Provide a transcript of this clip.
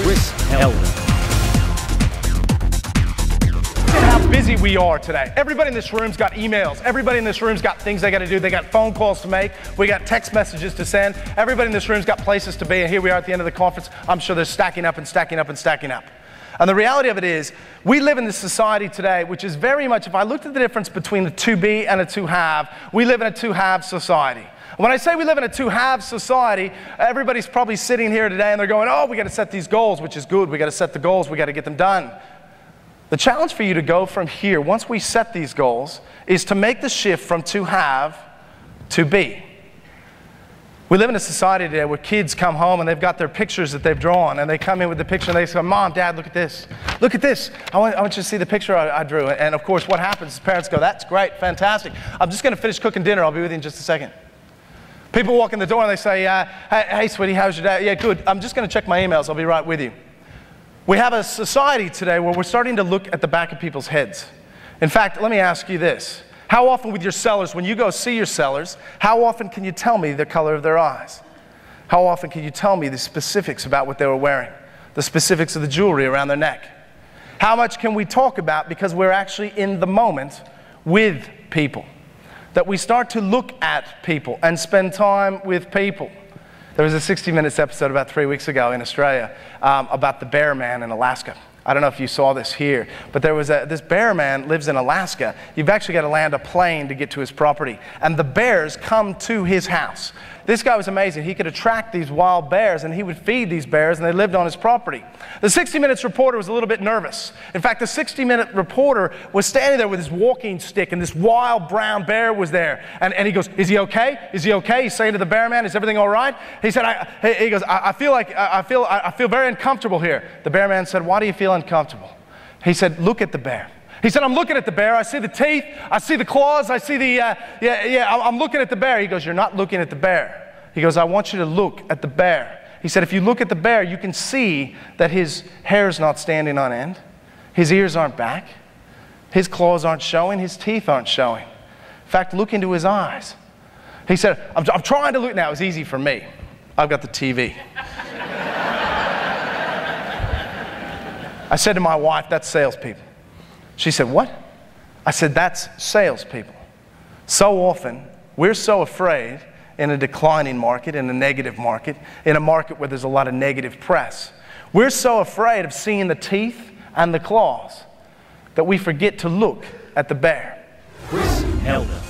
Chris Helden. How busy we are today. Everybody in this room's got emails. Everybody in this room's got things they got to do. They got phone calls to make. We got text messages to send. Everybody in this room's got places to be. And here we are at the end of the conference. I'm sure they're stacking up and stacking up and stacking up. And the reality of it is, we live in this society today, which is very much, if I looked at the difference between a to-be and a to-have, we live in a to-have society. When I say we live in a to-have society, everybody's probably sitting here today and they're going, oh, we got to set these goals, which is good. We got to set the goals. We got to get them done. The challenge for you to go from here, once we set these goals, is to make the shift from to-have to be. We live in a society today where kids come home and they've got their pictures that they've drawn, and they come in with the picture and they say, Mom, Dad, look at this. Look at this. I want you to see the picture I drew. And of course, what happens is parents go, that's great, fantastic. I'm just going to finish cooking dinner. I'll be with you in just a second. People walk in the door and they say, hey, sweetie, how's your day? Yeah, good. I'm just going to check my emails. I'll be right with you. We have a society today where we're starting to look at the back of people's heads. In fact, let me ask you this. How often with your sellers, when you go see your sellers, how often can you tell me the color of their eyes? How often can you tell me the specifics about what they were wearing? The specifics of the jewelry around their neck? How much can we talk about because we're actually in the moment with people? That we start to look at people and spend time with people. There was a 60 Minutes episode about 3 weeks ago in Australia about the bear man in Alaska. I don't know if you saw this here, but there was this bear man lives in Alaska. You've actually got to land a plane to get to his property. And the bears come to his house. This guy was amazing. He could attract these wild bears, and he would feed these bears, and they lived on his property. The 60 Minutes reporter was a little bit nervous. In fact, the 60 Minute reporter was standing there with his walking stick, and this wild brown bear was there. And he goes, is he okay? Is he okay? He's saying to the bear man, is everything all right? He said, I feel very uncomfortable here. The bear man said, why do you feel uncomfortable? He said, look at the bear. He said, I'm looking at the bear. I see the teeth. I see the claws. I see the, I'm looking at the bear. He goes, you're not looking at the bear. He goes, I want you to look at the bear. He said, if you look at the bear, you can see that his hair's not standing on end. His ears aren't back. His claws aren't showing. His teeth aren't showing. In fact, look into his eyes. He said, I'm trying to look. Now, it's easy for me. I've got the TV. I said to my wife, that's salespeople. She said, what? I said, that's salespeople. So often, we're so afraid in a declining market, in a negative market, in a market where there's a lot of negative press. We're so afraid of seeing the teeth and the claws that we forget to look at the bear. Chris Helden.